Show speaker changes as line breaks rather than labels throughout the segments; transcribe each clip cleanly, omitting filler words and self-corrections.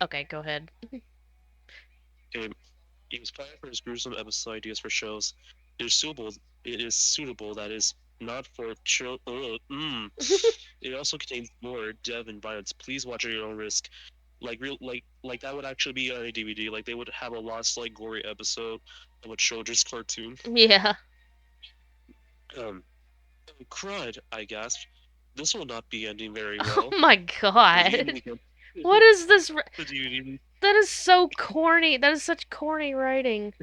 Okay, go ahead.
Okay, he was fired for his gruesome episode ideas for shows. It is suitable. It is suitable. That is not for children. It also contains more death and violence. Please watch at your own risk. Like that would actually be on a DVD. Like they would have a lost like gory episode of a children's cartoon.
Yeah.
Um, crud! I gasped. This will not be ending very
Oh
well.
my
The
god.
DVD began.
What is this?
The DVD.
That is so corny. That is such corny writing.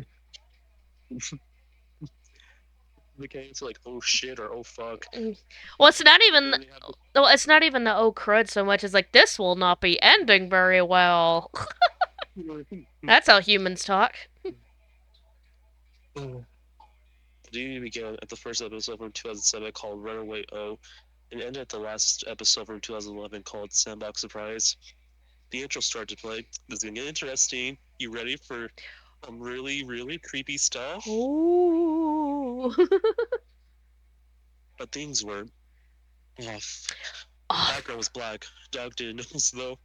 Became to like oh shit or oh fuck.
Mm. Well, it's not even.
Then they have
Well, it's not even the oh crud so much as like this will not be ending very well.
the
That's how humans talk.
DVD began at the first episode from 2007 called Runaway O and ended at the last episode from 2011 called Sandbox Surprise. The intro started to play. This is gonna get interesting. You ready for some really, really creepy stuff?
Ooh.
But things were off. The
Oh,
background was black. Doug didn't notice though.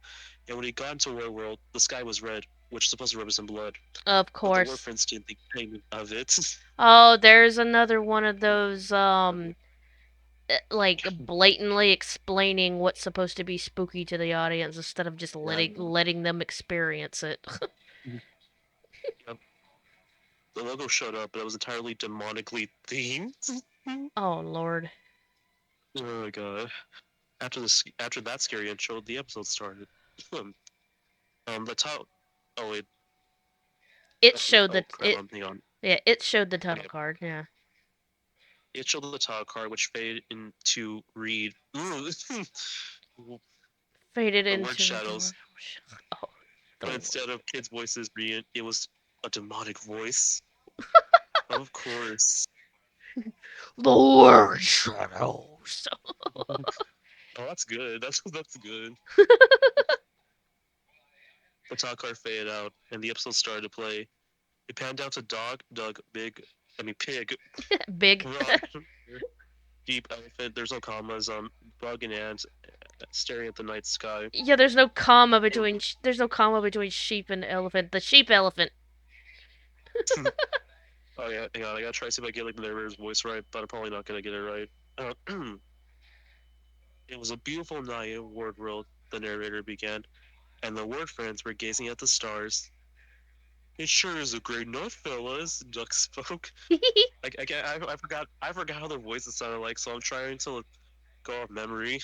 And when he got into our world, the sky was red, which is supposed to represent blood.
of
But the
course.
Warfriends didn't think anything of it.
Oh, there's another one of those like blatantly explaining what's supposed to be spooky to the audience instead of just
Yeah.
letting them experience it.
Yep. The logo showed up, but it was entirely demonically themed.
Oh lord.
Oh my god. After that scary intro, the episode started. The top. Oh wait.
It showed
Oh
that
crap!
it
I'm thinking on.
Yeah, it showed the title
Okay.
card. Yeah.
It showed the title card, which faded into read. The
Faded
word
into the
shadows,
Oh,
but
the
instead of kids' voices reading it was a demonic voice. Of course.
the word shadows.
Oh, that's good. That's good. The title card faded out, and the episode started to play. It panned down to dog, Doug, pig,
Big.
frog, deep elephant. There's no commas. Bug and ant staring at the night sky.
Yeah, there's no comma between sheep and elephant. The sheep elephant.
Oh yeah, hang on. I gotta try to see if I get like the narrator's voice right, but I'm probably not gonna get it right. It was a beautiful night in Ward World. The narrator began, and the word friends were gazing at the stars. It sure is a great night, fellas. Duck spoke. I forgot how their voices sounded like, so I'm trying to go off memory.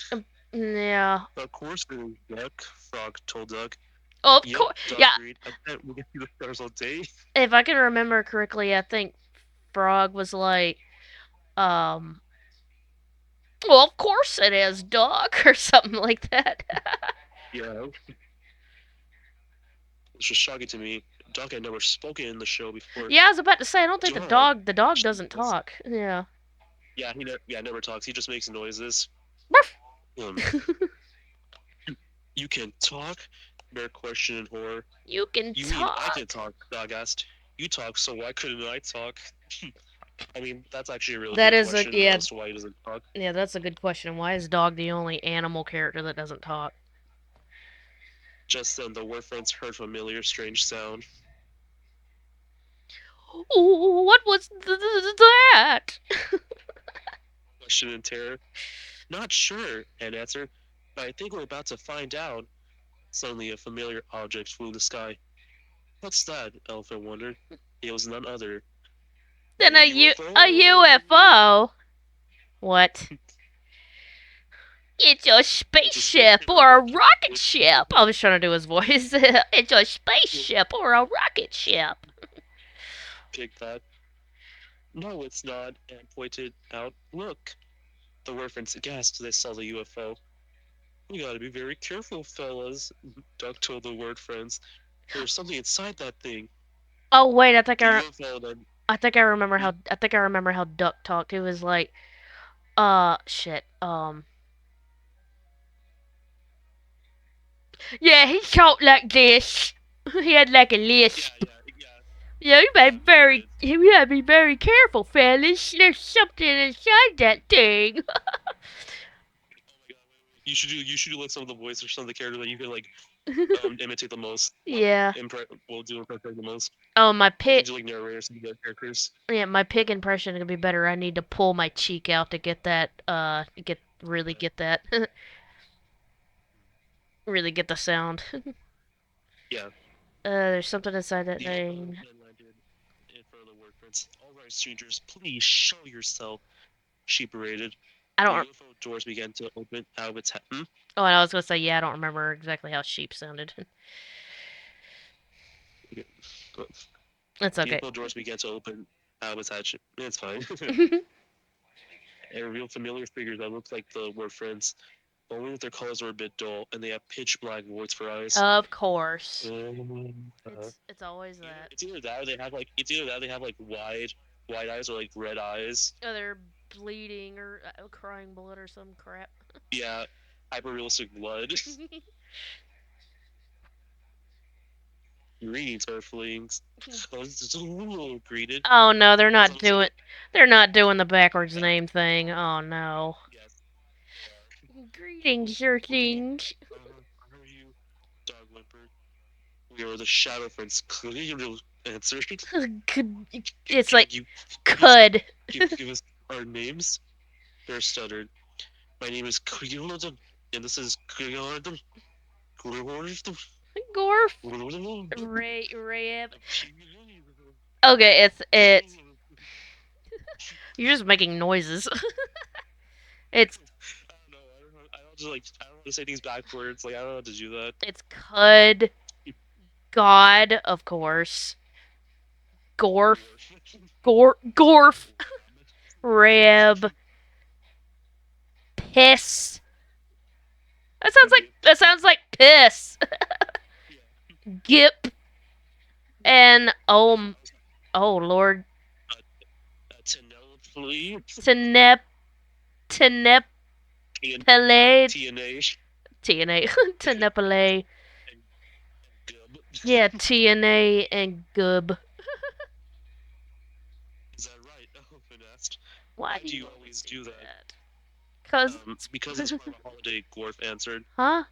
Yeah.
Of course, it is Duck. Frog told Duck.
Oh, of
Yep,
course.
Duck
Yeah.
agreed. I bet we get to the stars all day.
If I can remember correctly, I think Frog was like, um, well, of course it is, dog, or something like that.
Yeah, it's just shocking to me. Duck had never spoken in the show before.
Yeah, I was about to say, I don't think
Duck.
the dog doesn't
Jesus.
talk. Yeah.
Yeah, never talks. He just makes noises. Um, you can talk? Bear questioned in horror.
You can
You mean I can
talk.
talk? Dog asked. You talk, so why couldn't I talk? I mean, that's actually a really
That
good
is a
question
yeah,
as to why he doesn't talk.
yeah, that's a good question. Why is dog the only animal character that doesn't talk?
Just then, the word friends heard a familiar, strange sound.
Ooh, what was that?
Question in terror. Not sure, Anne answered, but I think we're about to find out. Suddenly, a familiar object flew in the sky. What's that? Elephant wondered. It was none other than
Then
a
a
UFO.
UFO. What? It's a
It's a spaceship
spaceship
or a
or a
rocket.
rocket ship. I was trying to do his voice. It's a spaceship or a rocket ship.
Pig thought. No, it's not, and pointed out. Look. The reference aghast they saw the UFO. We gotta be very careful, fellas, Duck told the word friends. There's something inside that thing.
Oh wait,
The UFO then.
I think I remember how Duck talked. He was like, shit. Yeah, he talked like this. He had like a
Yeah,
lisp.
yeah.
Yeah,
Yeah, he did.
you gotta be very careful, fellas. There's something inside that thing.
Oh my god, You should do like some of the voice or some of the characters that you can like imitate the most.
Yeah.
Will do impression the most.
Oh, my
You can
pig.
do like narrators and the characters.
Yeah, my pig impression is gonna be better. I need to pull my cheek out to get that. Get really
Yeah.
get that. Really get the sound.
Yeah.
There's something inside that
The UFO
thing.
then landed in front of the workplace. All right, strangers, please show yourself. She berated.
I
The
don't.
UFO doors began to open out of its head.
Oh, and I was gonna say, yeah, I don't remember exactly how sheep sounded.
Okay.
That's
The
okay.
UFO doors began to open out of its hatch. It's fine. And revealed familiar figures that looked like the were friends, only that their colors were a bit dull, and they have pitch black voids for eyes.
Of course.
Uh,
It's always that.
it's either that or they have like wide eyes or like red eyes.
Oh, they're bleeding or crying blood or some crap.
Yeah, hyper realistic blood. Greetings, Earthlings. Greeted.
Oh no, they're
As
not
I was
doing.
like,
They're not doing the backwards
yeah,
name thing. Oh no.
yes, they are.
Greetings, your things.
Are you? Dog whimpered. We are the Shadow Friends. Clear answer.
It's
Can
like
you please
could.
give us our names? Bear stuttered. My name is Creolodon, and this is Creolodon. Creolodon.
Gorf.
Creolodon.
Ray. Okay, it's. You're just making noises. It's
I don't know. I don't just like. I don't want to say things backwards. Like I don't know how to do that.
it's cud. God, of course. Gorf. Gorf. Rab. Piss. That sounds like piss.
Yeah.
Gip and oh lord.
Tenelfully.
Tenep Tenepele
TNA.
TNA Tenepele.
And Gub.
Yeah, TNA and Gub.
Is that right? Elfin asked.
Why
Why
do
do
you
you
always
always
do
do that?
that? Cause
Because it's part of a holiday, Gorf answered.
huh?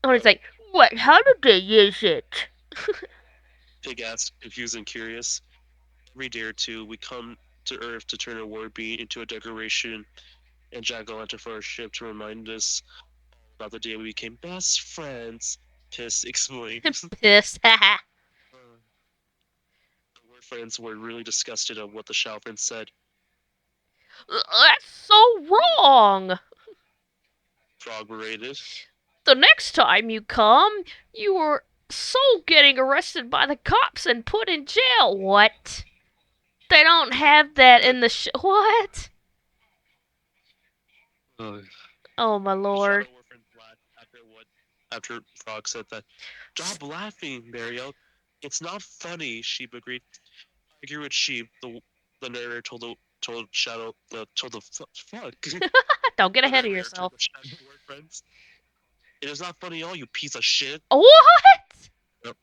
I was like, what? How did they use it?
Pig asked, confused and curious. Every day or two, we come to Earth to turn a war beat into a decoration and jack o' lantern for our ship to remind us about the day we became best friends. Piss explained.
Piss.
The war friends were really disgusted at what the Shalfrin said.
That's so wrong.
Frog berated.
The next time you come, you were so getting arrested by the cops and put in jail. What? They don't have that in the what?
Uh,
Oh my
the Shadow
lord.
Warfriend laughed after Frog said that. Stop laughing, Mariel. It's not funny, Sheep agreed. I agree with Sheep. The narrator told Shadow told the fuck.
Don't get
The
ahead of
narrator told
yourself.
the Shadow Warfriends. It is not funny at all, you piece of shit.
What?
Yep.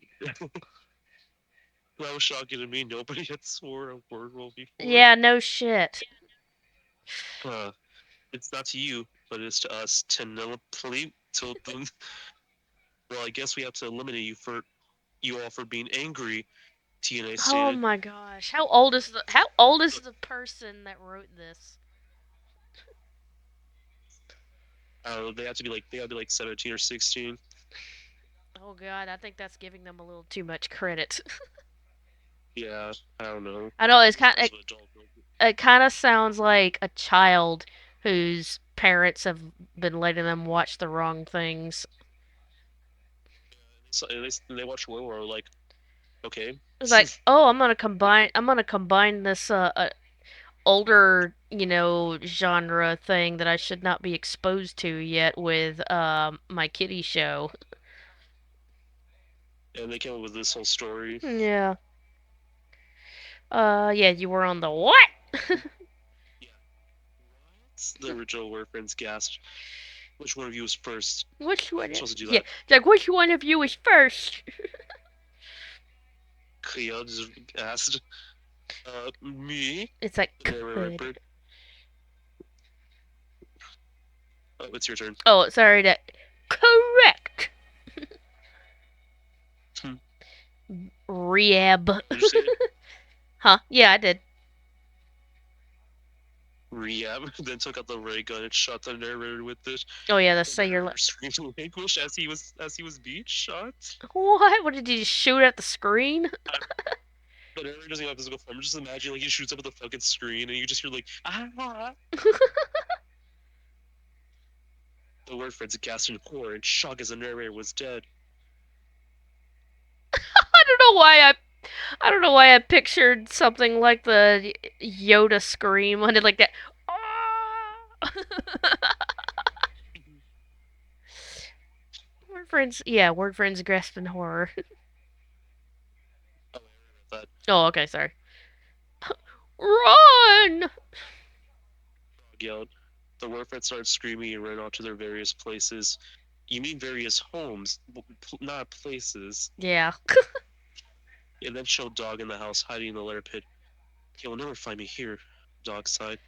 That was shocking to me. Nobody had swore a word roll before.
Yeah, no shit.
Uh, it's not to you, but it's to us. Tenelope told them. Well, I guess we have to eliminate you all for being angry. TNA
Oh
stated.
my gosh. How old is the person that wrote this?
They have to be like 17 or 16.
Oh god, I think that's giving them a little too much credit.
Yeah, I don't know.
I know
It's also adult.
it kind of sounds like a child whose parents have been letting them watch the wrong things.
So they watch World War like okay.
It's like, "Oh, I'm going to combine this older, genre thing that I should not be exposed to yet with my kiddie show."
And they came up with this whole story.
Yeah. Yeah, you were on the what?
Yeah. What? The original War Friends gasped. Which one of you was first?
Which
How am
one?
I supposed to do
Yeah,
that?
like which one of you is first?
Cleo just asked. Me?
It's like
The narrator
could.
whimpered. Oh, it's your turn.
Oh, sorry. That correct.
Hmm.
Rehab.
Did you say it?
Huh? Yeah, I did.
Rehab. Then took out the ray gun and shot the narrator with it.
Oh yeah, the
The
cellular.
narrator screamed in anguish as he was being shot.
What? What did you just shoot at the screen?
I, the narrator doesn't even have physical form. Just imagine like he shoots up at the fucking screen and you just hear like ah. The word friends gasped in horror and shock as the narrator was dead.
I don't know why I don't know why I pictured something like the Yoda scream when it like that. Ah! Word friends, yeah, word friends grasp in horror.
Oh, I that
Oh, okay, sorry. Run!
dog yelled. The word friends started screaming and ran off to their various places. You mean various homes, not places.
Yeah.
It then showed Dog in the house hiding in the lair pit. He will never find me here, Dog sighed.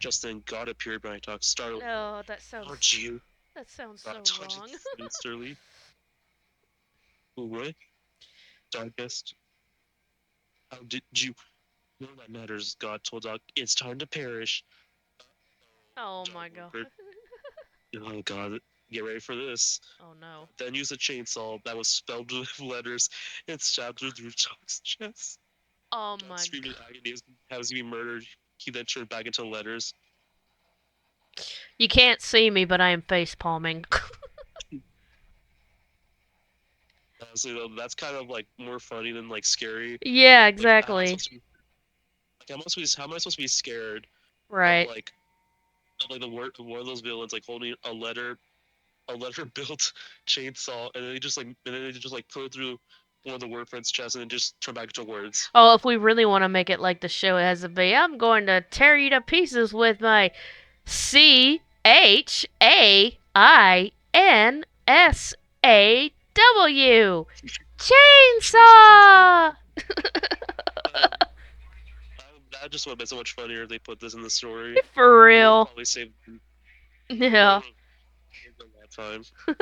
Just then, God appeared behind Dog, startled him.
Oh,
Aren't you?
that sounds
Dog
so
taunted
wrong.
sinisterly. What? Dog guessed. How did you? None of that matters, God told Dog. It's time to perish.
Oh
Dog
my god.
whimpered. Oh, God. Get ready for this.
Oh no.
Then used a chainsaw that was spelled with letters and stabbed her through Dog's chest.
Oh
Dog
my
screamed in
god.
agony as he was being murdered. He then turned back into letters.
You can't see me, but I am face palming.
Honestly, though, that's kind of like more funny than like scary.
Yeah,
Like, how am I
exactly.
supposed to be? Like, how am I supposed to be scared of
Right.
like the word one of those villains like holding a letter built chainsaw, and then they just like put it through one of the word friend's chest, and then just turn back into words.
Oh, if we really want to make it like the show has to be, I'm going to tear you to pieces with my CHAINSAW chainsaw.
Um, that just would have been so much funnier if they put this in the story.
For
It would have
real.
probably saved. That
Yeah.
would have saved a lot of time.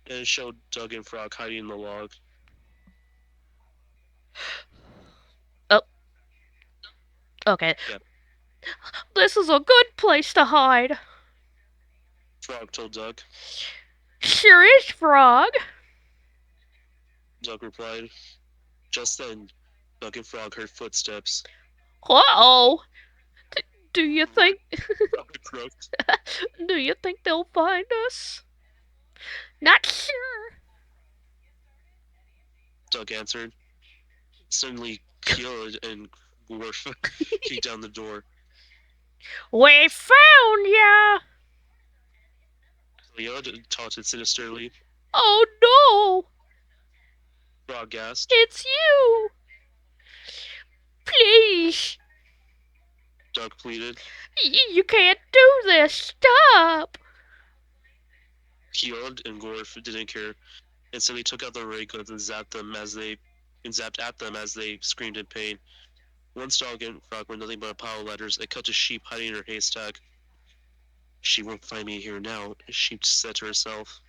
And it showed Doug and Frog hiding in the log.
Oh, okay.
Yeah,
This is a good place to hide.
Frog told Doug.
Sure is, Frog.
Doug replied. Just then, Doug and Frog heard footsteps.
Uh-oh. Do you
What?
think
Frog croaked.
do you think they'll find us? Not sure.
Doug answered. Suddenly, Kyoto and Worf kicked down the door.
We found ya.
Kyoto taunted sinisterly.
Oh no.
Frog gasped.
It's you. Please.
Doug pleaded.
You can't do this. Stop.
Kyoto and Worf didn't care. Instead, they took out their ray guns and zapped at them as they screamed in pain. Once Dog and Frog were nothing but a pile of letters, they cut a sheep hiding in her haystack. She won't find me here now, she said to herself.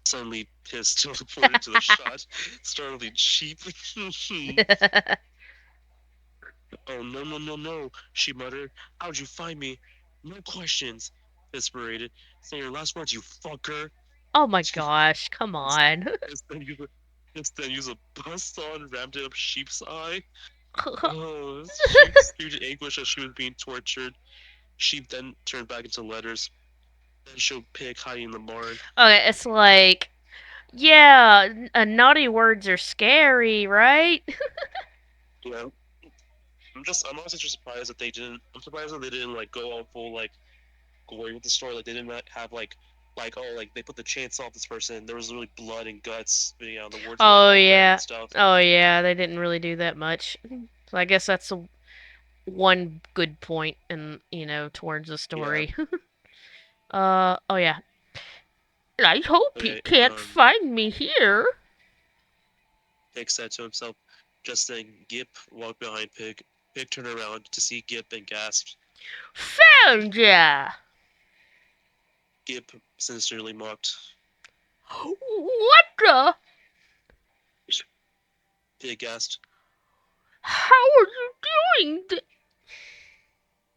Suddenly, Piss teleported to the shot, startling sheep. Oh, no, no, no, no, she muttered. How'd you find me? No questions, Piss berated. Say your last words, you fucker.
Oh my gosh, come
Piss,
on.
Piss then used a, Piss then used a buzzsaw and rammed it up Sheep's eye. Oh, Sheep screamed in anguish as she was being tortured. Sheep then turned back into letters. Then showed Pig hiding in the barn.
Okay, it's like, yeah, naughty words are scary, right?
Yeah, I'm honestly just surprised that they didn't. I'm surprised that they didn't like go all full like gory with the story. Like they did not have like oh like they put the chainsaw off this person. There was really blood and guts. You know, the words were like
Oh
all red and
yeah.
stuff.
Oh yeah, they didn't really do that much. So I guess that's one good point in, towards the
Yeah.
story. Oh yeah. I hope he
Okay.
can't find me here.
Pig said to himself. Just then, Gip walked behind Pig. Pig turned around to see Gip and gasped.
Found ya!
Gip sinisterly mocked.
What the?
Pig asked.
How are you doing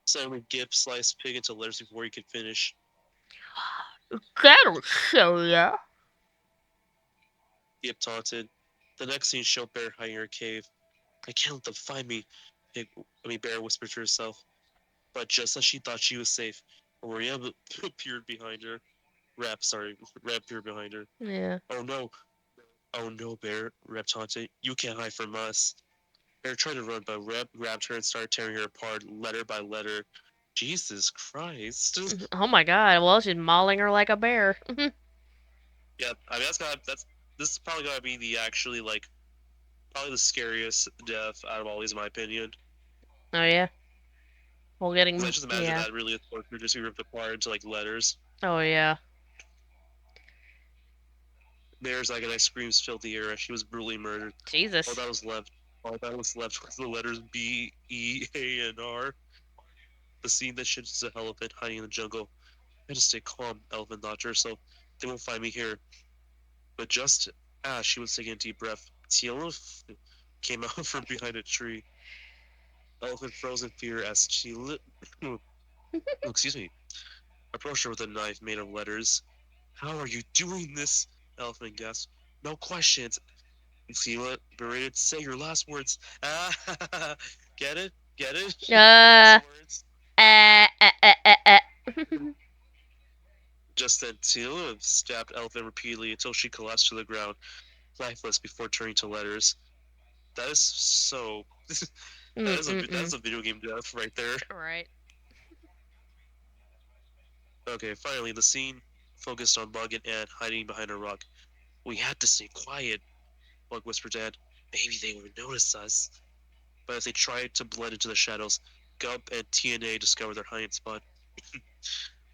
Suddenly, Gip sliced Pig into letters before he could finish.
That'll show ya.
Gip taunted. The next scene showed Bear hiding in her cave. I can't let them find me, Bear whispered to herself. But just as she thought she was safe, Maria appeared behind her. Rap appeared behind her.
Yeah.
Oh no, oh no, Bear, Rep taunted. You can't hide from us. Bear tried to run, but Rep grabbed her and started tearing her apart, letter by letter. Jesus Christ.
Oh my god, well, she's mauling her like a bear.
Yeah, I mean this is probably gotta be the actually like probably the scariest death out of all these, in my opinion.
Oh yeah? Well,
Because I
getting.
just imagine
Yeah.
that really a torture just be ripped apart into like letters.
Oh yeah.
Bear's agony screams filled the air as she was brutally murdered. All
Jesus.
that was left, all that was left was the letters B, E, A, and R. The scene that should just a elephant hiding in the jungle. I just stay calm, Elephant thought to herself. They won't find me here. But just as she was taking a deep breath, Teal came out from behind a tree. Elephant froze in fear as Teal, excuse me, approached her with a knife made of letters. How are you doing this? Elephant gasped. No questions. Teal berated. Say your last words. Ah, get it? Get it? Last
Uh.
words.
Uh. Uh. Uh. Uh. uh.
Just then, Teal stabbed Elephant repeatedly until she collapsed to the ground, lifeless before turning to letters. That is so.
Mm.
That
Mm.
is a video game death right there.
Right.
Okay, finally the scene focused on Bug and Ant hiding behind a rock. We had to stay quiet, Bug whispered to Ant. Maybe they would notice us. But as they tried to blend into the shadows, Gump and TNA discovered their hiding spot.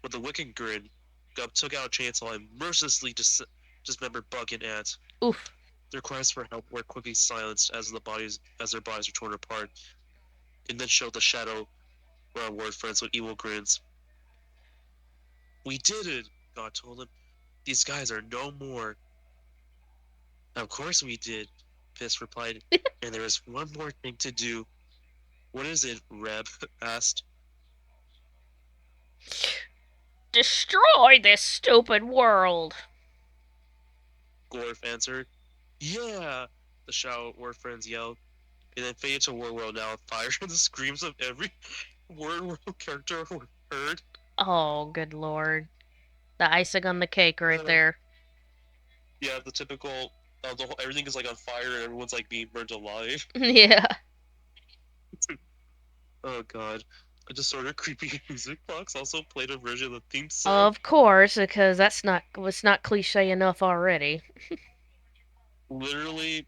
With a wicked grin, Gump took out a chainsaw and mercilessly dismembered Bug and Ant.
Oof.
Their cries for help were quickly silenced as their bodies were torn apart. It then showed the shadow round word friends with evil grins. We did it, God told them. These guys are no more. Of course we did, Fist replied. And there is one more thing to do. What is it? Reb asked.
Destroy this stupid world.
Gorf answered. Yeah, the Shadow Word friends yelled. And then faded to War World now on fire. The screams of every Word World character were heard.
Oh, good lord. The icing on the cake right
Uh,
there.
yeah, the typical. Everything is like on fire and everyone's like being burned alive.
Yeah.
Oh god. I just ordered creepy music box. Also played a version of the theme song.
Of course, because that's not was not cliche enough already.
Literally,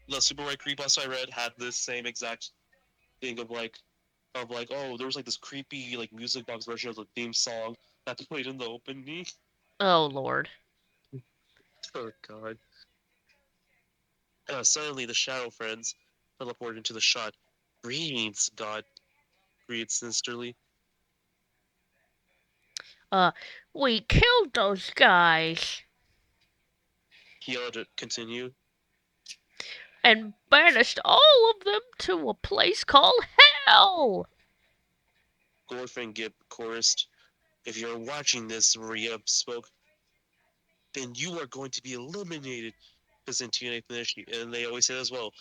the Super White Creepypasta I read had this same exact thing of like, oh, there was like this creepy like music box version of the theme song that played in the opening.
Oh lord.
Oh god. Suddenly the Shadow Friends teleported into the shot. Greetings, God greeted sinisterly.
Uh, we killed those guys
He yelled to continue.
and banished all of them to a place called hell.
Gorf and Gip chorused. If you're watching this, Maria spoke, then you are going to be eliminated. Because in TNA finish, and they always say that as well.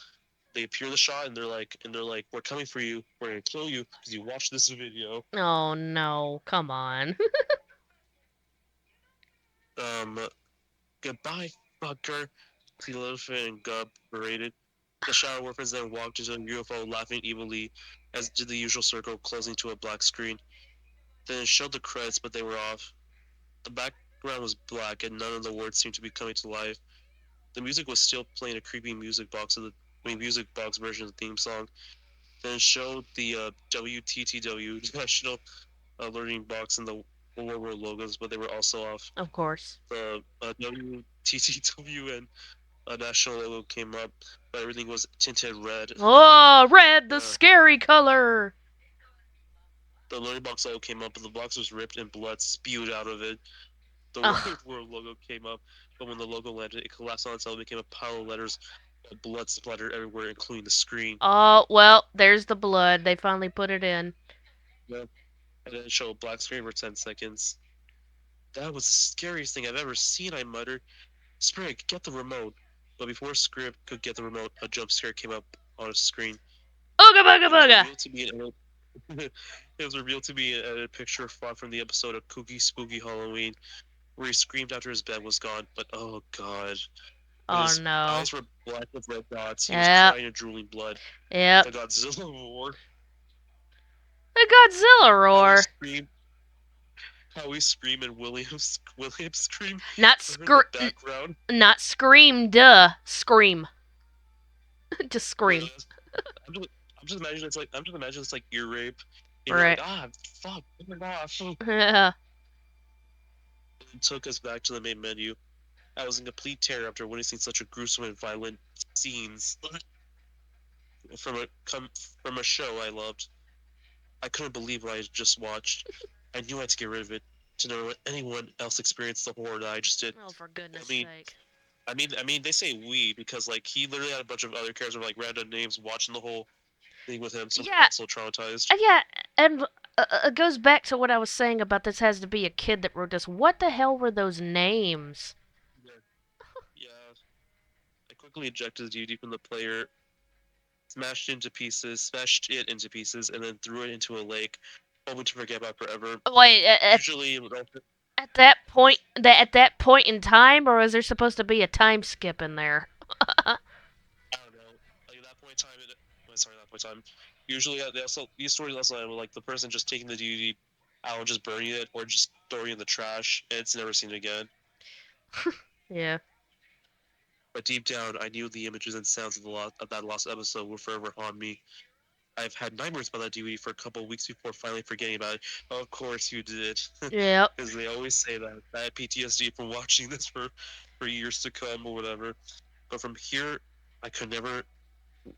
They appear in the shot and they're like, we're coming for you. We're gonna kill you because you watched this video.
Oh no, come on.
Um, goodbye, fucker. Cleofa and Gub berated. The Shadow Warfers then walked into a UFO, laughing evilly, as did the usual circle, closing to a black screen. Then it showed the credits, but they were off. The background was black, and none of the words seemed to be coming to life. The music was still playing a creepy music box version of the theme song. Then it showed the WTTW National Learning Box and the World War logos, but they were also off.
Of course.
The WTTW and national logo came up, but everything was tinted red.
Oh, red, the
Uh,
scary color.
The loading box logo came up, but the box was ripped and blood spewed out of it. The
Oh,
Word World logo came up, but when the logo landed, it collapsed on itself and became a pile of letters. Blood splattered everywhere, including the screen.
oh, well, there's the blood. They finally put it in.
Yeah. And then it showed a black screen for 10 seconds. That was the scariest thing I've ever seen, I muttered. Sprig, get the remote. But before Scrib could get the remote, a jump scare came up on his screen.
Ooga booga
It was
booga!
revealed to be an it was revealed to be a picture fought from the episode of Cookie Spooky Halloween, where he screamed after his bed was gone. But oh god, when
Oh
his
no.
eyes were black with red dots, he was
Yep,
crying and drooling blood.
yep.
The Godzilla roar,
The Godzilla
how he
roar.
screamed, how he screamed, and Williams scream
Not
were in the
scr-
background.
not scream, duh. Scream. Just
Yeah,
scream.
I'm just, I'm just imagining it's like ear rape, and you're like,
Right.
ah, fuck, oh my gosh.
Yeah.
It took us back to the main menu. I was in complete terror after witnessing such a gruesome and violent scenes from a come from a show I loved. I couldn't believe what I had just watched. I knew I had to get rid of it to know if anyone else experienced the horror that I just did.
Oh, for
I
goodness
mean,
sake.
they say we because like he literally had a bunch of other characters with like random names watching the whole thing with him, so they're
Yeah,
also traumatized.
yeah, and it goes back to what I was saying about this has to be a kid that wrote this. What the hell were those names?
Yeah, yeah. I quickly ejected the DVD from the player, smashed it into pieces, and then threw it into a lake, hoping to forget about it forever.
Wait,
Usually,
at that point, at that point in time, or is there supposed to be a time skip in there?
I don't know. Like at that point in time, sorry, that point in time. Usually, they also these stories also have like the person just taking the DVD out and just burning it, or just throwing it in the trash, and it's never seen again.
Yeah.
But deep down, I knew the images and sounds of that lost episode would forever haunt me. I've had nightmares about that DVD for a couple of weeks before finally forgetting about it. Of course, you did,
Yep.
because they always say that I had PTSD from watching this for years to come or whatever. But from here, I could never.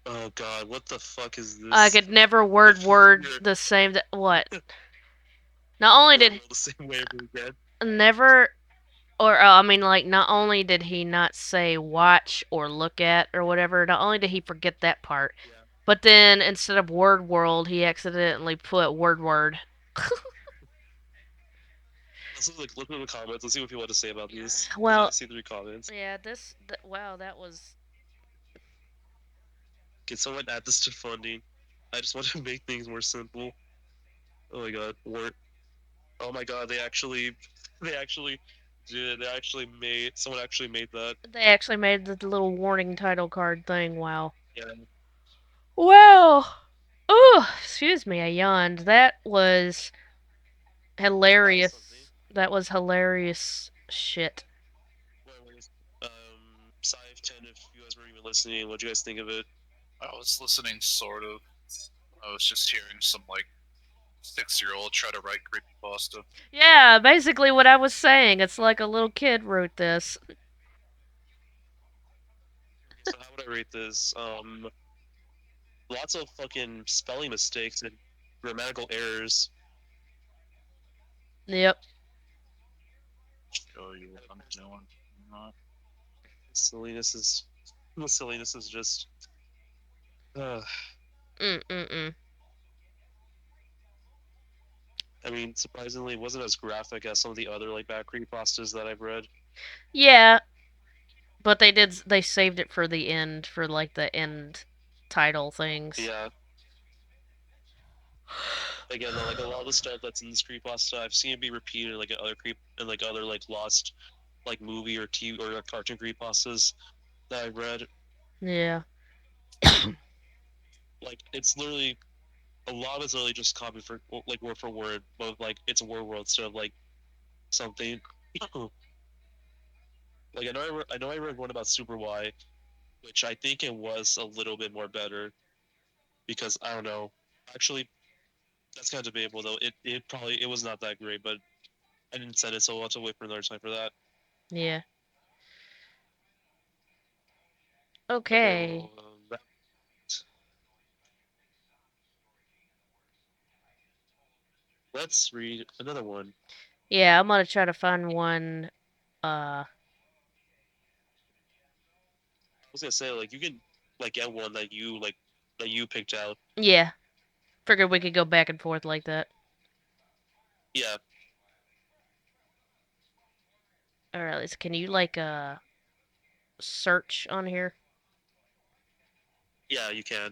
Oh God, what the fuck is
I
this?
could never
But from
word
here,
the same. What? Not only
word
did
will the same way ever again.
never, or I mean, like, not only did he not say watch or look at or whatever, not only did he forget that part,
Yeah.
but then instead of word world, he accidentally put word.
Let's look at the comments. Let's see what people have to say about this. Because I
Well,
see 3 comments.
yeah, wow, that was.
Can someone add this to funding? I just want to make things more simple. Oh my God, word. Oh my God, they actually did. They actually made someone actually made that.
They actually made the little warning title card thing. Wow.
Yeah,
Well, oh, excuse me, I yawned. That was
that was something.
hilarious. That was hilarious shit.
Well, anyways, Scythe 10, if you guys were even listening, what do you guys think of it?
I was listening, sort of. I was just hearing some, like, 6-year-old try to write creepypasta.
Yeah, basically what I was saying. It's like a little kid wrote this.
Okay, so how would I rate this? Lots of fucking spelling mistakes and grammatical errors.
Yep.
Show you what I'm doing. Not.
Silliness is the silliness is just. Uh,
Mm-mm-mm.
I mean, surprisingly, it wasn't as graphic as some of the other like back creepypastas that I've read.
Yeah, but they saved it for the end, for like the end title things.
Yeah, again, like a lot of the stuff that's in this creepypasta, I've seen it be repeated like other like lost like movie or TV or cartoon creepypastas that I've read.
Yeah.
Like it's literally a lot of it's literally just copied for like word for word, but like it's a word world instead of like something. Like I know I read one about Super Y, which I think it was a little bit more better because I don't know. Actually, that's kind of debatable though. It was not that great, but I didn't send it, so we'll have to wait for another time for that.
Yeah.
Okay,
Okay.
well, let's read another one.
Yeah, I'm gonna try to find one. Uh,
I was gonna say like you can like get one that you picked out.
yeah. Figured we could go back and forth like that.
Yeah,
All right, can you like search on here?
yeah, you can.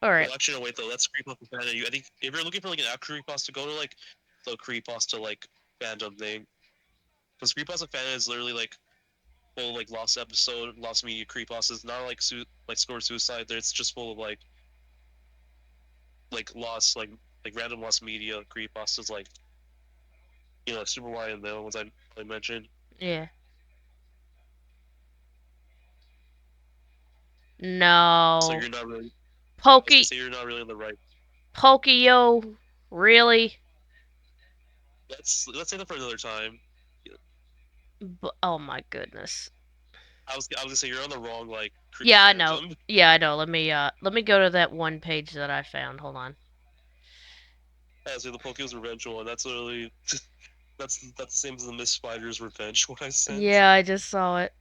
All right.
Well, actually, no, wait though. That's Creepypasta fandom. I think if you're looking for like an app creepypasta, go to like the Creepypasta like fandom thing. Because Creepypasta fandom is literally like full of, like lost episode, lost media creepypastas. Not like like score suicide. It's just full of lost like random lost media creepypastas like Super Y and the ones I mentioned.
Yeah.
So
No.
you're not really. I was gonna
Pokey
say you're not really on the right.
Pokio, really?
Let's say that for another time.
Oh my goodness.
I was gonna say you're on the wrong like
Yeah, I know.
fandom.
Yeah, I know. Let me go to that one page that I found. Hold on.
As the Pokemon's Revenge one, that's literally that's the same as the Miss Spider's Revenge one I sent.
Yeah, I just saw it.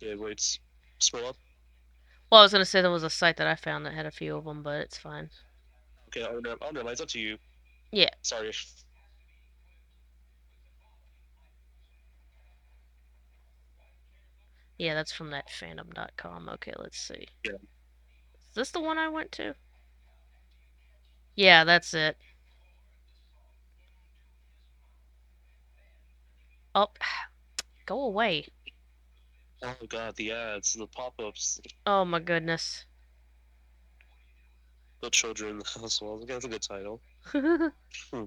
Okay, wait, scroll up.
Well, I was gonna say there was a site that I found that had a few of them, but it's fine.
Okay, oh no, it's up to you.
Yeah,
Sorry.
yeah, that's from that fandom.com. Okay, let's see.
Yeah,
Is this the one I went to? Yeah, that's it. Oh, go away.
oh god, the ads, the pop-ups,
Oh my goodness.
the children as well. Okay, that's a good title. Hmm.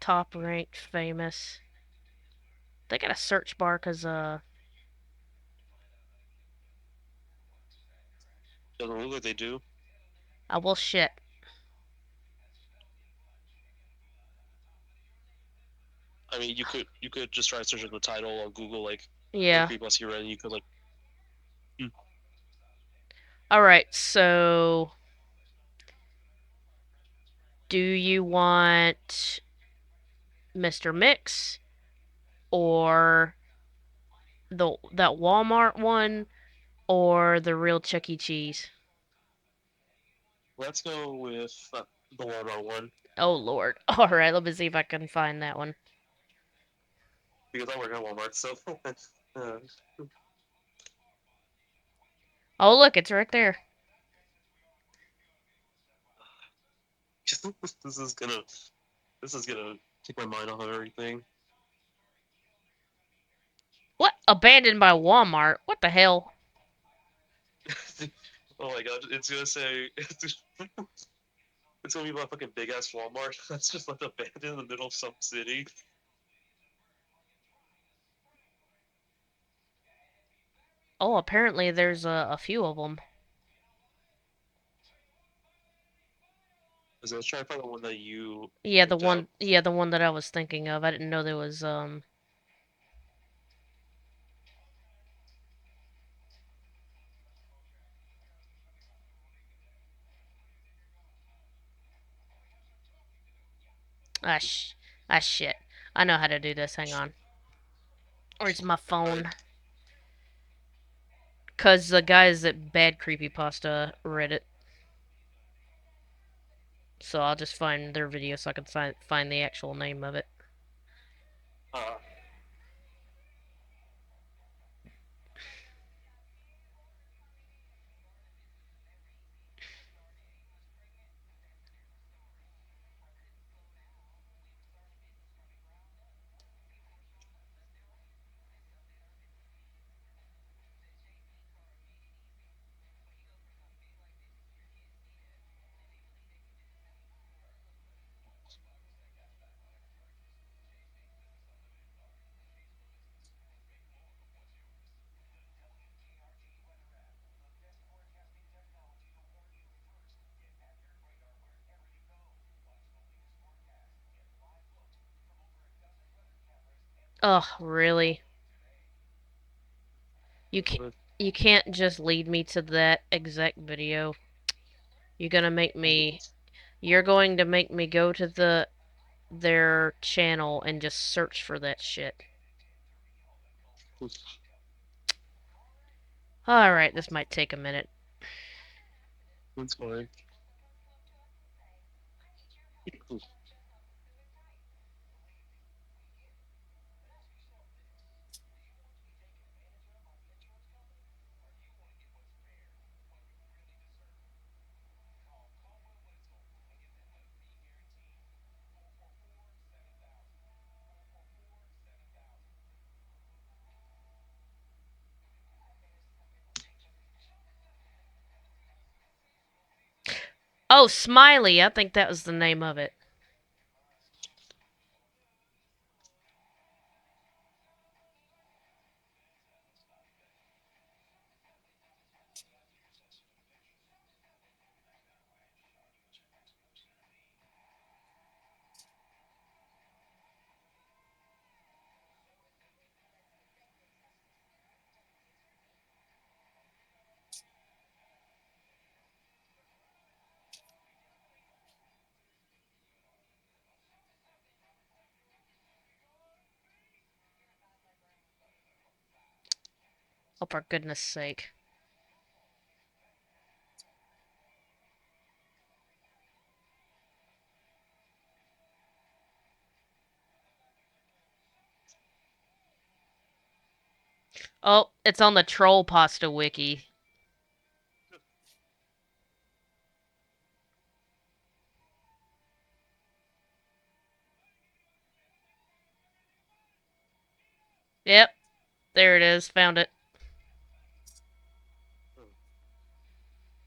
Top ranked famous. They got a search bar because
Doesn't look like they do.
I will shit.
I mean, you could just try searching the title on Google like for
Yeah.
Creepypasta you read, and you could like hmm,
All right. So, do you want Mr. Mix or the that Walmart one or the real Chuck E. Cheese?
let's go with the Walmart one
Oh Lord. All right. Let me see if I can find that one.
because I work at Walmart, so uh,
Oh look, it's right there.
this is gonna this is gonna take my mind off of everything.
What? Abandoned by Walmart? What the hell?
Oh my god, it's gonna say it's gonna be about a fucking big ass Walmart that's just like abandoned in the middle of some city.
Oh, apparently there's a few of them.
So let's try to find the one that you
Yeah, the
picked out.
one. Yeah, the one that I was thinking of. I didn't know there was. Ah, ah, shit. I know how to do this. Hang on. Where's my
Alright,
phone? Cause the guys at Bad Creepypasta read it, so I'll just find their video so I can find the actual name of it.
uh,
Ugh, really? You can't. You can't just lead me to that exact video. You're gonna make
I
me.
won't.
You're going to make me go to their channel and just search for that shit. Alright, this might take a minute.
It's fine.
Oh, Smiley! I think that was the name of it. Oh, for goodness sake. Oh, it's on the Troll Pasta Wiki. Yep, there it is. Found it.
Oh,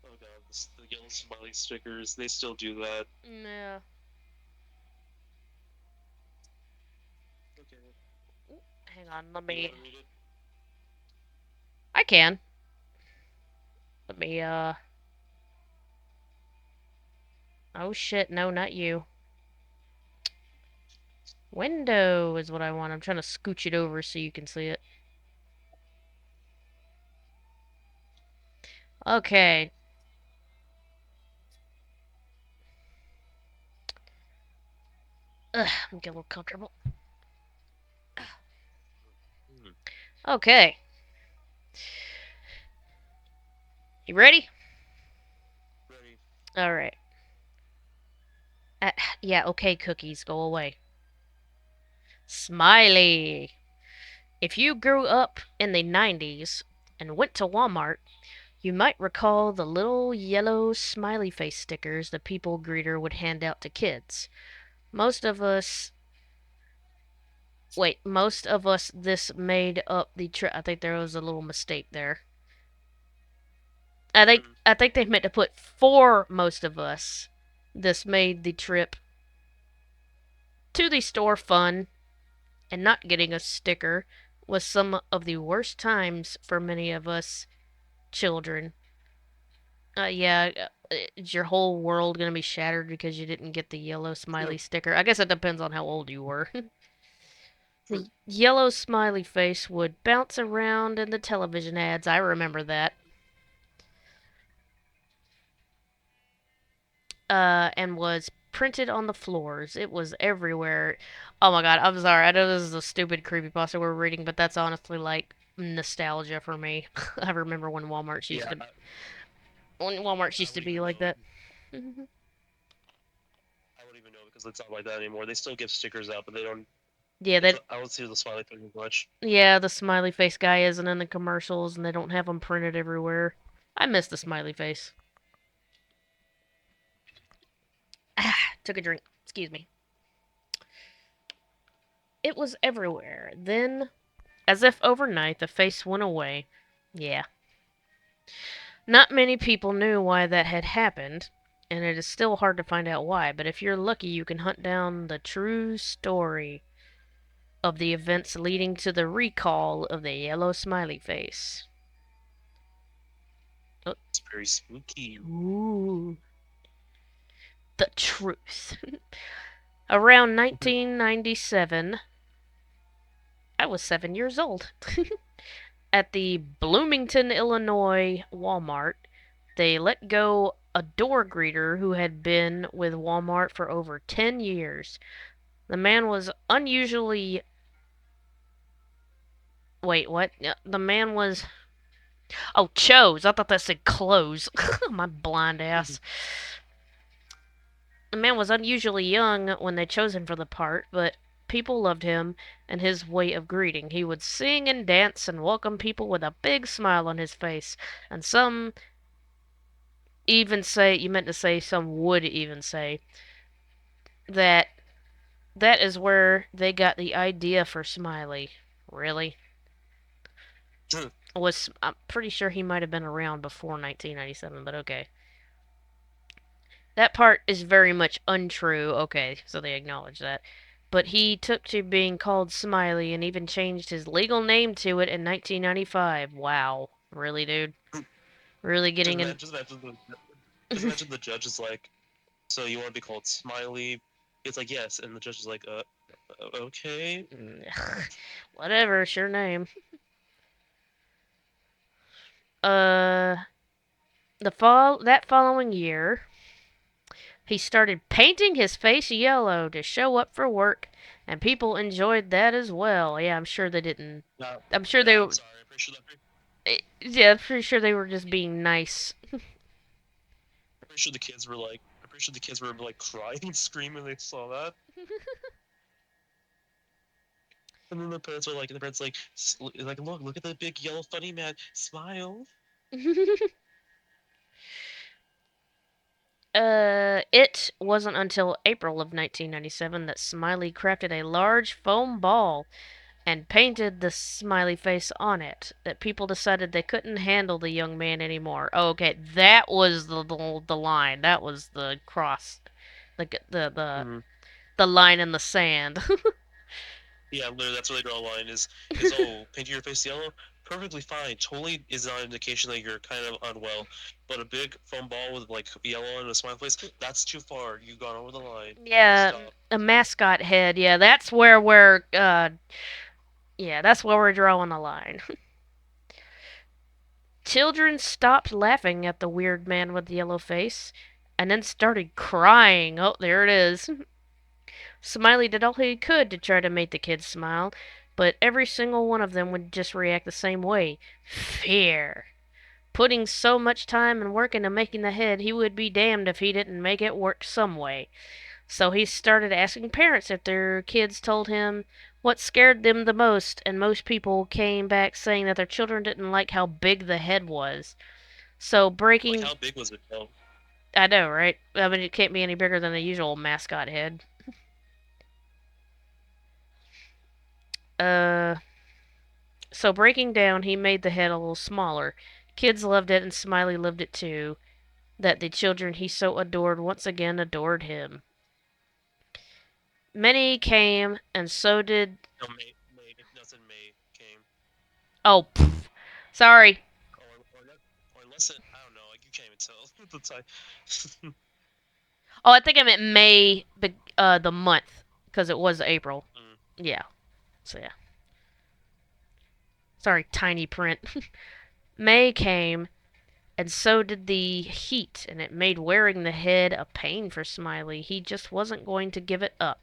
oh god, the yellow smiley stickers, they still do that.
Yeah.
Okay.
Hang on, let
You
me.
want to read it?
I can. Let me, Oh shit, no, not you. Window is what I want. I'm trying to scooch it over so you can see it. Okay. Ugh, I'm getting a little comfortable.
Hmm.
Okay. You ready?
Ready.
Alright. Yeah, okay, cookies, go away. Smiley. If you grew up in the 90s and went to Walmart, you might recall the little yellow smiley face stickers the people greeter would hand out to kids. Most of us most of us this made up the trip. I think there was a little mistake there.
Hmm.
I think they meant to put for most of us. This made the trip to the store fun, and not getting a sticker was some of the worst times for many of us children. Yeah, is your whole world gonna be shattered because you didn't get the yellow smiley sticker? I guess it depends on how old you were.
Hmm.
The yellow smiley face would bounce around in the television ads. I remember that. And was printed on the floors. It was everywhere. Oh my god, I'm sorry. I know this is a stupid creepypasta we're reading, but that's honestly like nostalgia for me. I remember
Yeah,
when Walmart
I
used to
would
be
even
like
know.
that.
I wouldn't even know because it's not like that anymore. They still give stickers out, but they don't.
Yeah,
It's
that
I don't see the smiley thing as much.
yeah, the smiley face guy isn't in the commercials and they don't have them printed everywhere. I miss the smiley face. Took a drink. Excuse me. It was everywhere. Then, as if overnight, the face went away. Yeah. Not many people knew why that had happened, and it is still hard to find out why, but if you're lucky, you can hunt down the true story of the events leading to the recall of the yellow smiley face. Oh,
It's very spooky.
ooh, the truth. Around
Mhm.
1997, I was 7 years old. At the Bloomington, Illinois Walmart, they let go a door greeter who had been with Walmart for over 10 years. The man was unusually. Wait, what? The man was. Oh, chose. I thought that said close. My blind ass. The man was unusually young when they chose him for the part, but people loved him and his way of greeting. He would sing and dance and welcome people with a big smile on his face, and some even say, you meant to say, some would even say, that that is where they got the idea for Smiley. Really? Was I'm pretty sure he might have been around before 1997, but okay. That part is very much untrue. Okay, so they acknowledge that. But he took to being called Smiley and even changed his legal name to it in 1995. Wow. Really, dude? Really
just
getting in.
imagine, just imagine the judge is like, so you want to be called Smiley? It's like yes, and the judge is like, okay.
Whatever, it's your name. Uh, that following year, he started painting his face yellow to show up for work, and people enjoyed that as well. Yeah, I'm sure they didn't.
No,
I'm sure they.
I'm sorry.
Yeah, I'm pretty sure they were just being nice.
I'm pretty sure the kids were like, I'm pretty sure the kids were like crying and screaming when they saw that. And then the parents like, look at the big yellow funny man, smile.
It wasn't until April of 1997 that Smiley crafted a large foam ball and painted the smiley face on it that people decided they couldn't handle the young man anymore. Oh, okay, that was the line. That was the cross, the the the
Mm-hmm.
the line in the sand.
Yeah, literally, that's where they draw a line. Painting your face yellow, perfectly fine. Totally is not an indication that you're kind of unwell. But a big foam ball with like yellow and a smiley face, that's too far. You've gone over the line.
Yeah,
Stop.
a mascot head. Yeah, that's where we're that's where we're drawing the line. Children stopped laughing at the weird man with the yellow face and then started crying. Oh, there it is. Smiley did all he could to try to make the kids smile, but every single one of them would just react the same way. Fear. Putting so much time and work into making the head, he would be damned if he didn't make it work some way. So he started asking parents if their kids told him what scared them the most, and most people came back saying that their children didn't like how big the head was. So
Like,
breaking.
how big was it, though?
I know, right? I mean, it can't be any bigger than a usual mascot head. Uh, so breaking down, he made the head a little smaller. Kids loved it, and Smiley loved it too. That the children he so adored once again adored him. Many came, and so did.
No, nothing May came.
Oh, pff, sorry.
Or unless it, I don't know, like, you can't even tell the time.
Oh, I think I meant May, the month, because it was April.
Mm.
Yeah. So yeah. Sorry, tiny print. May came, and so did the heat, and it made wearing the head a pain for Smiley. He just wasn't going to give it up.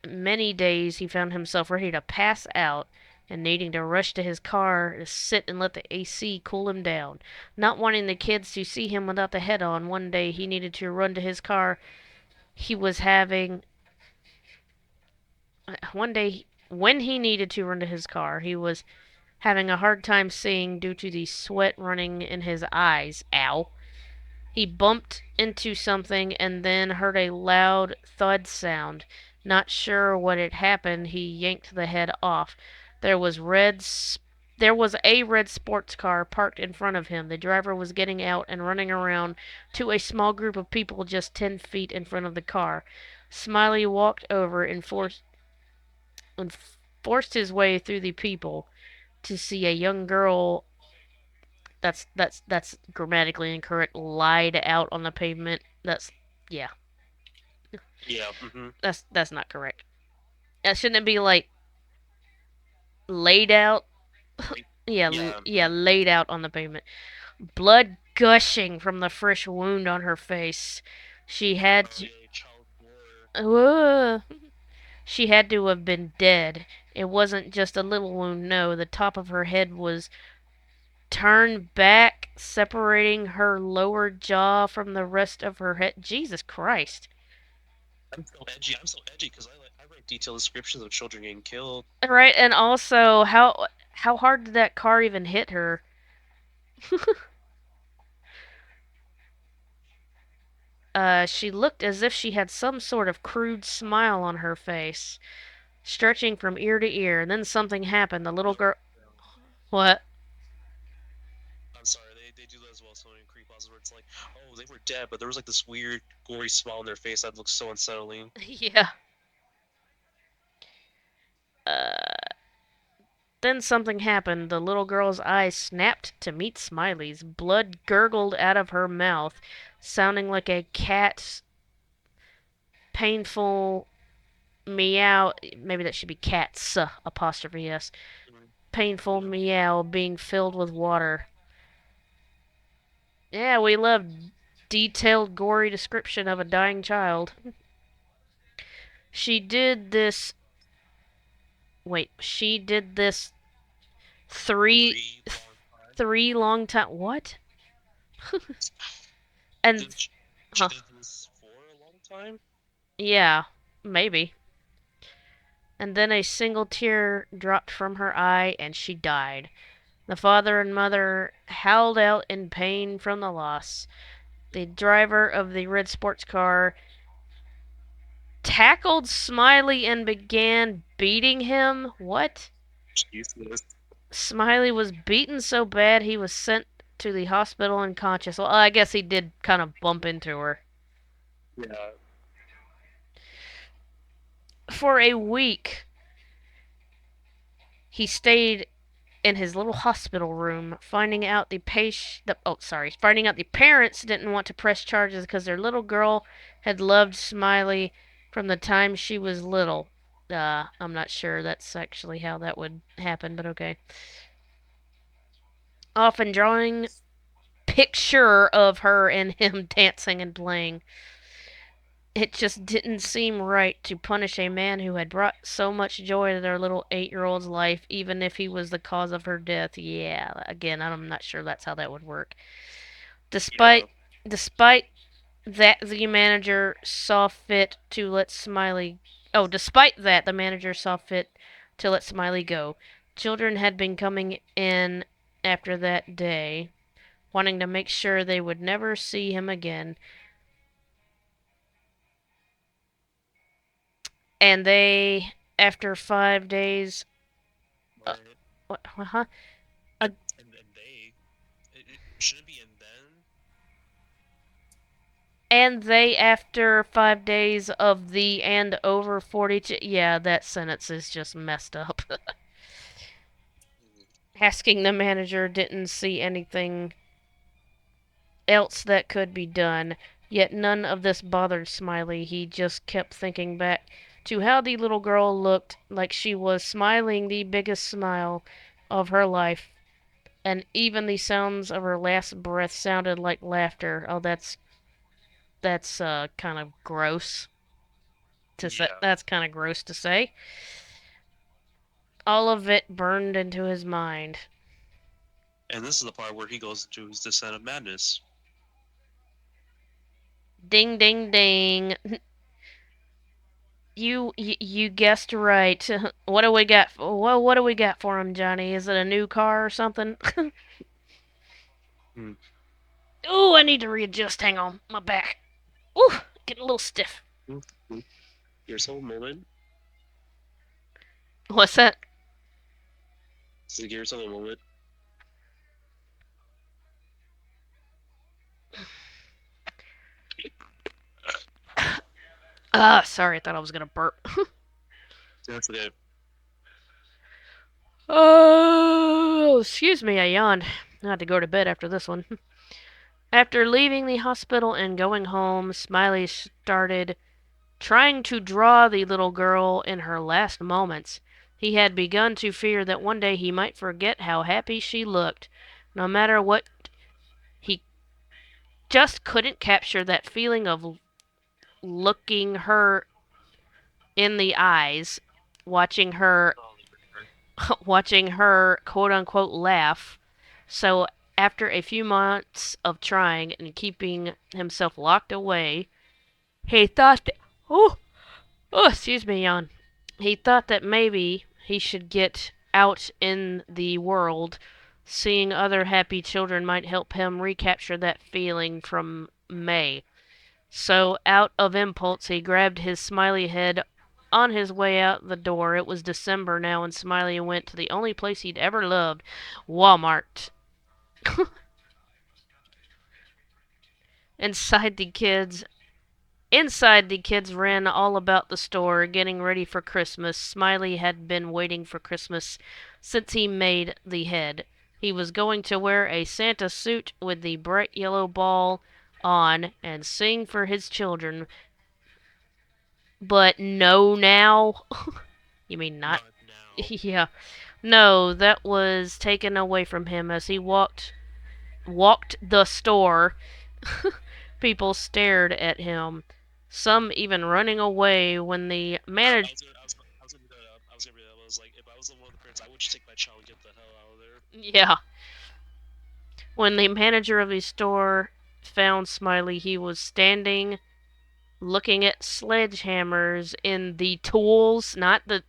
Many days he found himself ready to pass out and needing to rush to his car to sit and let the AC cool him down. Not wanting the kids to see him without the head on, one day he needed to run to his car. He was having. One day, when he needed to run to his car, he was having a hard time seeing due to the sweat running in his eyes. Ow. He bumped into something and then heard a loud thud sound. Not sure what had happened, he yanked the head off. There was red there was a red sports car parked in front of him. The driver was getting out and running around to a small group of people just 10 feet in front of the car. Smiley walked over and forced his way through the people to see a young girl. That's grammatically incorrect. Lied out on the pavement. Yeah.
Yeah, mm-hmm.
That's not correct. Shouldn't it be like laid out? Yeah,
Yeah.
yeah, laid out on the pavement. Blood gushing from the fresh wound on her face. She had
Oh
to.
yeah, child gore.
Uh, she had to have been dead. It wasn't just a little wound, no. The top of her head was turned back, separating her lower jaw from the rest of her head. Jesus Christ.
I'm so edgy. I'm so edgy because I write detailed descriptions of children getting killed.
Right, and also how hard did that car even hit her? She looked as if she had some sort of crude smile on her face, stretching from ear to ear. And then something happened. The little
No,
girl.
no.
What?
I'm sorry. They do that as well. So in creepypastas where it's like, oh, they were dead, but there was like this weird gory smile on their face that looks so unsettling.
Yeah. Uh, then something happened. The little girl's eyes snapped to meet Smiley's. Blood gurgled out of her mouth, sounding like a cat's painful meow. Maybe that should be cat's apostrophe s. Painful
Yeah.
meow being filled with water. Yeah, we love detailed, gory description of a dying child. She did this. Wait, she did this three,
3 long time.
3 long time. What? And
Did she
huh?
did this for a long time?
Yeah, maybe. And then a single tear dropped from her eye, and she died. The father and mother howled out in pain from the loss. The driver of the red sports car tackled Smiley and began beating him. What?
Jesus.
Smiley was beaten so bad he was sent to the hospital unconscious. Well, I guess he did kind of bump into her.
Yeah.
For a week, he stayed in his little hospital room, finding out the parents didn't want to press charges because their little girl had loved Smiley from the time she was little. I'm not sure that's actually how that would happen, but okay. Often drawing picture of her and him dancing and playing. It just didn't seem right to punish a man who had brought so much joy to their little 8-year old's life, even if he was the cause of her death. Yeah, again, I'm not sure that's how that would work.
Yeah.
Despite despite that, the manager saw fit to let Smiley. Oh, despite that, the manager saw fit to let Smiley go. Children had been coming in after that day, wanting to make sure they would never see him again. And they, after 5 days, uh,
Right.
what, huh? Uh,
And they it shouldn't be and then.
and they, after 5 days of the and over 42. Yeah, that sentence is just messed up.
Mm,
Asking the manager didn't see anything else that could be done. Yet none of this bothered Smiley. He just kept thinking back to how the little girl looked like she was smiling the biggest smile of her life. And even the sounds of her last breath sounded like laughter. Oh, that's kind of gross to say.
yeah.
That's kind of gross to say. All of it burned into his mind.
And this is the part where he goes into his descent of madness.
Ding ding ding. You guessed right. What do we got? What do we got for him, Johnny? Is it a new car or something?
Hmm.
Ooh, I need to readjust. Hang on, my back. Ooh, getting a little stiff.
Here's a moment.
What's that?
Here's a moment.
Sorry, I thought I was gonna burp.
That's okay.
Oh, excuse me, I yawned. I had to go to bed after this one. After leaving the hospital and going home, Smiley started trying to draw the little girl in her last moments. He had begun to fear that one day he might forget how happy she looked. No matter what, he just couldn't capture that feeling of looking her in the eyes, watching her
Oh, for sure.
watching her quote unquote laugh. So after a few months of trying and keeping himself locked away, he thought that, oh, oh, excuse me, yawn. He thought that maybe he should get out in the world. Seeing other happy children might help him recapture that feeling from May. So, out of impulse, he grabbed his Smiley head on his way out the door. It was December now, and Smiley went to the only place he'd ever loved, Walmart. Inside the kids Inside, the kids ran all about the store, getting ready for Christmas. Smiley had been waiting for Christmas since he made the head. He was going to wear a Santa suit with the bright yellow ball on and sing for his children. But no, now. You mean not?
Not now.
Yeah. No, that was taken away from him as he walked the store. People stared at him, some even running away when the manager.
I was gonna bring that up. I was gonna bring that up. I was like, if I was the one of the parents, I would just take my child and get the hell out of there.
Yeah. When the manager of the store found Smiley, he was standing looking at sledgehammers in the tools, not the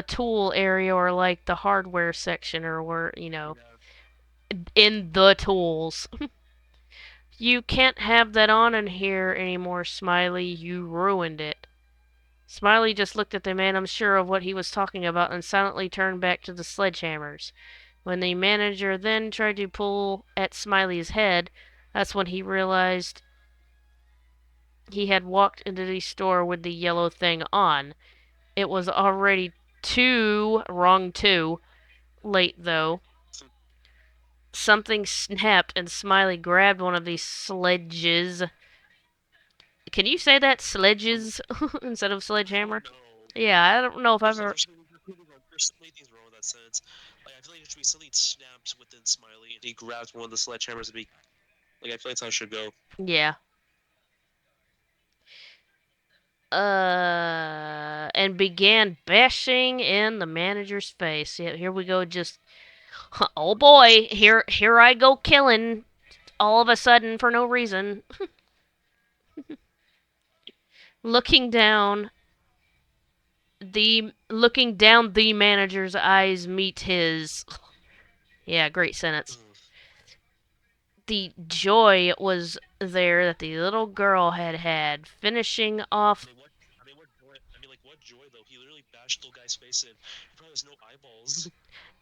tool area or like the hardware section or where,
Yeah.
in the tools. You can't have that on in here anymore, Smiley. You ruined it. Smiley just looked at the man, unsure of what he was talking about, and silently turned back to the sledgehammers. When the manager then tried to pull at Smiley's head, that's when he realized he had walked into the store with the yellow thing on. It was already too late though. Something snapped and Smiley grabbed one of these sledges. Can you say that? Sledges instead of
I don't
sledgehammer?
know.
Yeah, I don't know if I've ever.
There's so many things wrong with that sentence. Like I feel like there should be something snapped within Smiley, and he grabbed one of the sledgehammers to be like. I feel like that's how it should go.
Yeah. And began bashing in the manager's face. Yeah, here we go. Just, oh boy, here I go killing all of a sudden for no reason. looking down, the manager's eyes meet his. Yeah, great sentence.
Ugh.
The joy was there that the little girl had, finishing
I
off.
mean, what? I mean, what joy? I mean, like, what joy though? He literally bashed the little guy's face in. He probably has no eyeballs.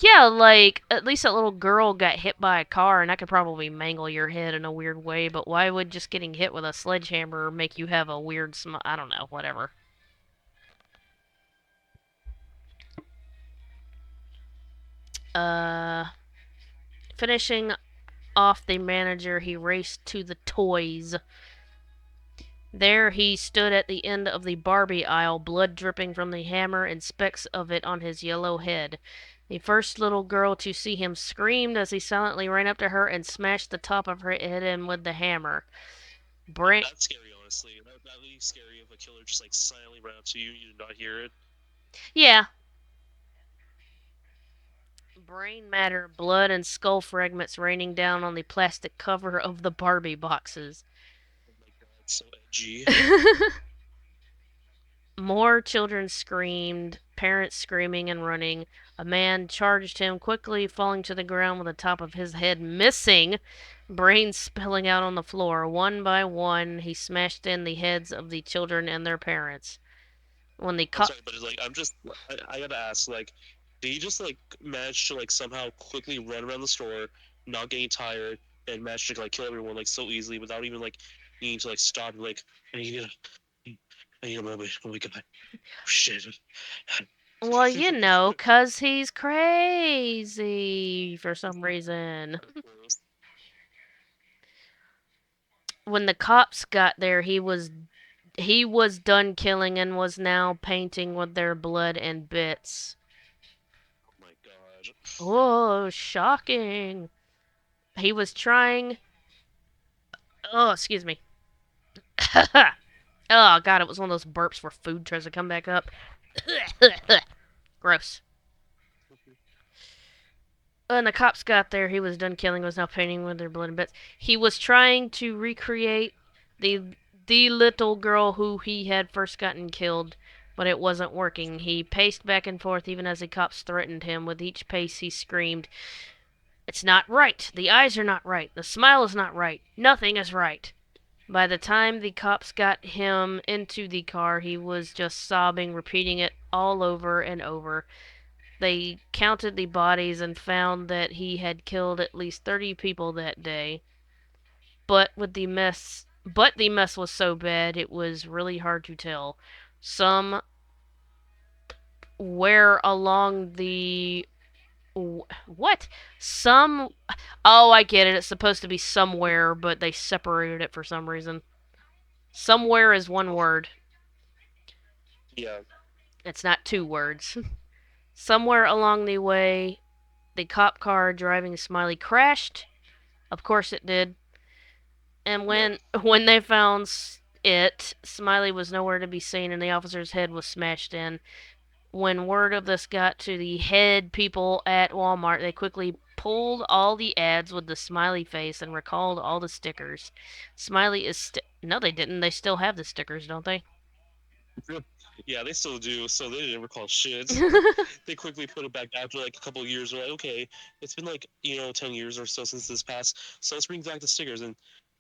Yeah, like, at least that little girl got hit by a car, and that could probably mangle your head in a weird way, but why would just getting hit with a sledgehammer make you have a weird smile? I don't know, whatever. Uh, finishing off the manager, he raced to the toys. There he stood at the end of the Barbie aisle, blood dripping from the hammer and specks of it on his yellow head. The first little girl to see him screamed as he silently ran up to her and smashed the top of her head in with the hammer. Bra-
That's scary, honestly. That would be scary if a killer just like silently ran up to you, you did not hear it.
yeah, brain matter, blood, and skull fragments raining down on the plastic cover of the Barbie boxes.
Oh my god, so edgy.
More children screamed, parents screaming and running. A man charged him, quickly falling to the ground with the top of his head missing, brains spilling out on the floor. One by one, he smashed in the heads of the children and their parents. When the
I'm
cop.
sorry, but it's like I'm just I gotta ask, like, did he just like manage to like somehow quickly run around the store, not getting tired, and manage to like kill everyone like so easily without even like needing to like stop and like I need a I need a moment. Oh my god. Oh, shit.
Well, 'cause he's crazy for some reason.
Of course.
When the cops got there, he was He was done killing and was now painting with their blood and bits.
Oh my god.
Oh, shocking. He was trying. Oh, excuse me. Oh, God, it was one of those burps where food tries to come back up. Gross. When the cops got there, he was done killing, was now painting with their blood and bits. He was trying to recreate the the little girl who he had first gotten killed, but it wasn't working. He paced back and forth even as the cops threatened him. With each pace, he screamed, "It's not right. The eyes are not right. The smile is not right. Nothing is right." By the time the cops got him into the car, he was just sobbing, repeating it all over and over. They counted the bodies and found that he had killed at least 30 people that day. But the mess was so bad it was really hard to tell. Some where along the what? Some Oh, I get it. It's supposed to be somewhere, but they separated it for some reason. Somewhere is one word.
Yeah.
It's not two words. Somewhere along the way, the cop car driving Smiley crashed. Of course it did. And
Yep.
when they found it, Smiley was nowhere to be seen, and the officer's head was smashed in. When word of this got to the head people at Walmart, they quickly pulled all the ads with the smiley face and recalled all the stickers. Smiley is no, they didn't. They still have the stickers, don't they?
Yeah, they still do, so they didn't recall shit. They quickly put it back after like a couple of years. We're like, okay, it's been like 10 years or so since this passed, so let's bring back the stickers. And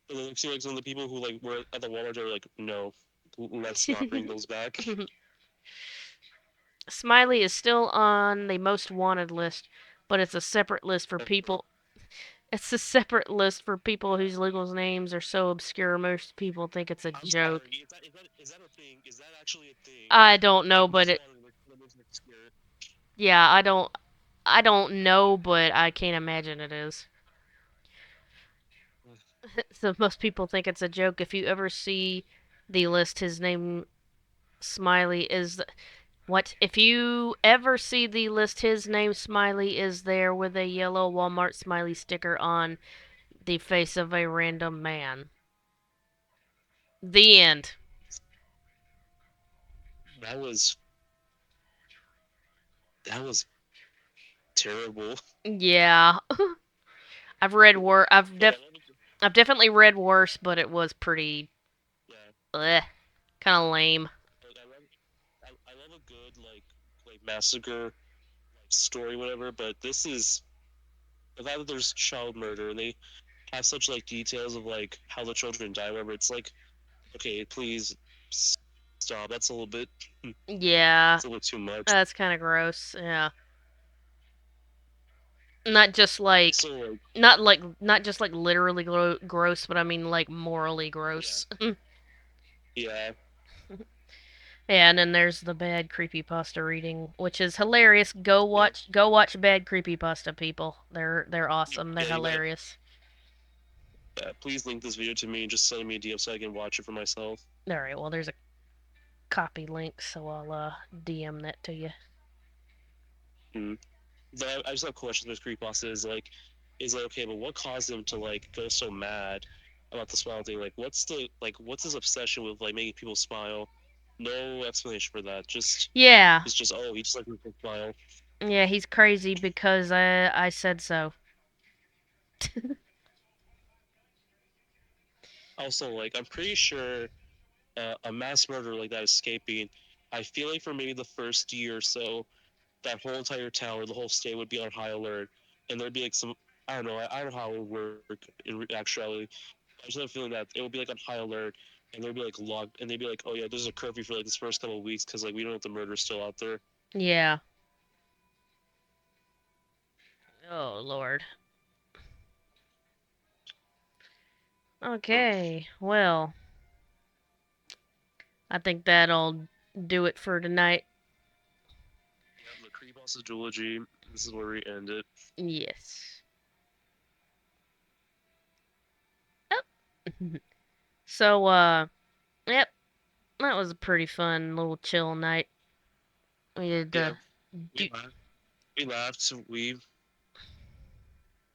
then see like some of the people who like were at the Walmart are like, no, let's not bring those back.
Smiley is still on the most wanted list, but it's a separate list for people. It's a separate list for people whose legal names are so obscure most people think it's a
I'm
joke.
sorry. Is that a thing? Is that actually a thing?
I don't know,
I'm
but
just
it
wondering. Like, what makes it obscure?
yeah, I don't know, but I can't imagine it is. So most people think it's a joke. If you ever see the list, his name Smiley is what? If you ever see the list, his name Smiley is there with a yellow Walmart smiley sticker on the face of a random man. The end.
That was that was terrible.
Yeah, I've read wor I've
Like
def I've definitely read worse, but it was pretty
yeah,
kind of lame.
like I love a good like massacre like story whatever, but this is the fact that there's child murder and they have such like details of like how the children die whatever. It's like okay, please stop. That's a little bit
Yeah,
it's a little too much.
that's kind of gross. Yeah, not just like
So like
not just like literally gross, but I mean like morally
yeah
gross.
yeah
Yeah, and then there's the bad creepypasta reading, which is hilarious.
yeah
Go watch bad creepypasta people. They're awesome. They're
yeah. You got
hilarious.
please link this video to me and just send me a DM so I can watch it for myself.
All right, well there's a copy link, so I'll DM that to you.
Mm. But I just have questions with Creepypasta is like okay, but what caused him to like go so mad about the smile thing? Like what's his obsession with like making people smile? No explanation for that.
Yeah,
It's just oh he just like to smile.
yeah, he's crazy because I said so.
Also like I'm pretty sure a mass murder like that escaping. I feel like for maybe the first year or so, that whole entire town or the whole state would be on high alert, and there'd be like some I don't know I don't know how it would work in actuality. I just have a feeling that it would be like on high alert, and there'd be like locked, and they'd be like, oh yeah, there's a curfew for like this first couple of weeks because like we don't know if the murder's still out there.
Yeah. Oh Lord.
Oh,
Okay. Well, I think that'll do it for tonight.
yeah, the Creepypasta duology. This is where we end it.
Yes. Oh. So yep. That was a pretty fun little chill night. We did
Yeah, we
do
laughed. We laughed.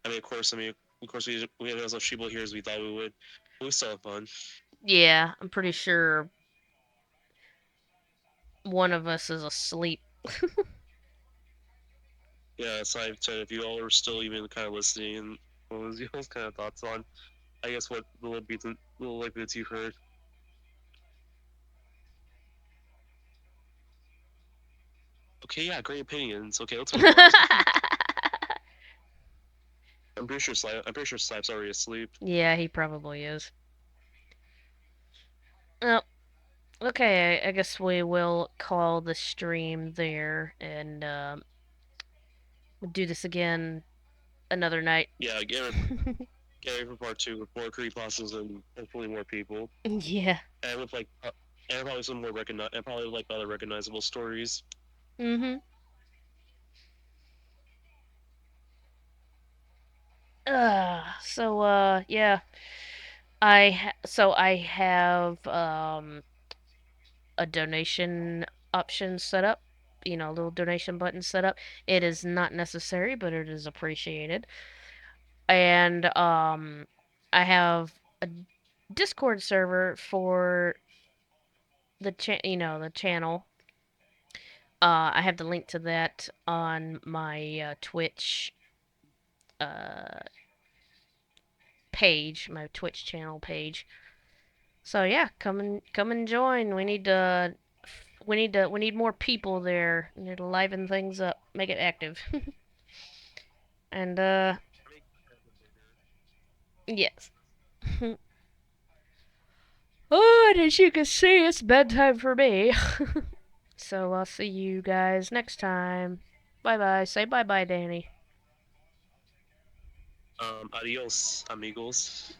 I mean, of course, we had as much people here as we thought we would. But we still had fun.
yeah, I'm pretty sure one of us is asleep.
Yeah, so if you all are still even kind of listening, and what was y'all's kind of thoughts on, I guess, what little like bits you heard? Okay, yeah, great opinions. Okay, let's move on. I'm pretty sure Slap's already asleep.
Yeah, he probably is. Oh, okay, I guess we will call the stream there and we'll do this again another night.
Yeah, get ready for part two with more creepypastas and hopefully more people,
Yeah.
and with and probably some more and probably like other recognizable stories.
Mhm. Yeah. I have a donation option set up. You know, a little donation button set up. It is not necessary, but it is appreciated. And I have a Discord server for the channel. I have the link to that on my Twitch uh page, my Twitch channel page. So yeah, come and join. We need more people there. We need to liven things up, make it active. And yes. Oh, and as you can see, it's bedtime for me. So I'll see you guys next time. Bye bye. Say bye bye, Danny.
Adios, amigos.